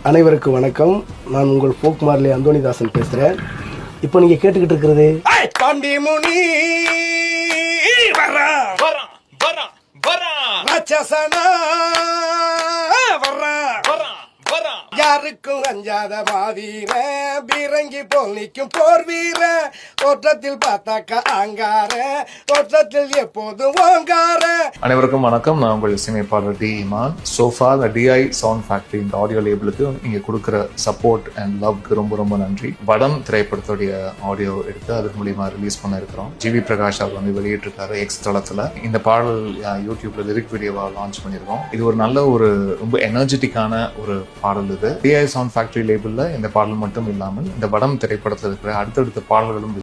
அனைவருக்கும் வணக்கம். நான் உங்கள் ஃபோக் மார்லி அந்தோணிதாசன் பேசுகிறேன். இப்போ நீங்கள் கேட்டுக்கிட்டு இருக்கிறது பாண்டி முனி யாருக்கும் அஞ்சாத மாவீர பீரங்கி போல் நிற்கும் போர் வீர தோற்றத்தில் பார்த்தாக்கா ஆங்கார தோற்றத்தில் எப்போதும் ஓங்கார. அனைவருக்கும் வணக்கம். நான் உங்கள் இசையமைப்பாளர் D Imman. So for DI sound factory இந்த ஆடியோ லேபிளுக்கு நீங்க கொடுக்குற சப்போர்ட் அண்ட் லவ்க்கு ரொம்ப ரொம்ப நன்றி. வடம் திரைப்படத்துடைய ஆடியோ எடுத்து அதுக்கு மூலியமா ரிலீஸ் பண்ண இருக்கிறோம். ஜிவி பிரகாஷ் அவர் வந்து வெளியிட்டிருக்காரு எக்ஸ் தளத்துல. இந்த பாடல் யூடியூப்ல லிரிக் வீடியோவா லான்ச் பண்ணியிருக்கோம். இது ஒரு நல்ல ஒரு ரொம்ப எனர்ஜெட்டிக்கான ஒரு பாடல். இது டிஐ சவுண்ட் ஃபேக்டரி லேபிள்ல இந்த பாடல் மட்டும் இல்லாமல் இந்த வடம் திரைப்படத்தில் இருக்கிற அடுத்தடுத்த பாடல்களும்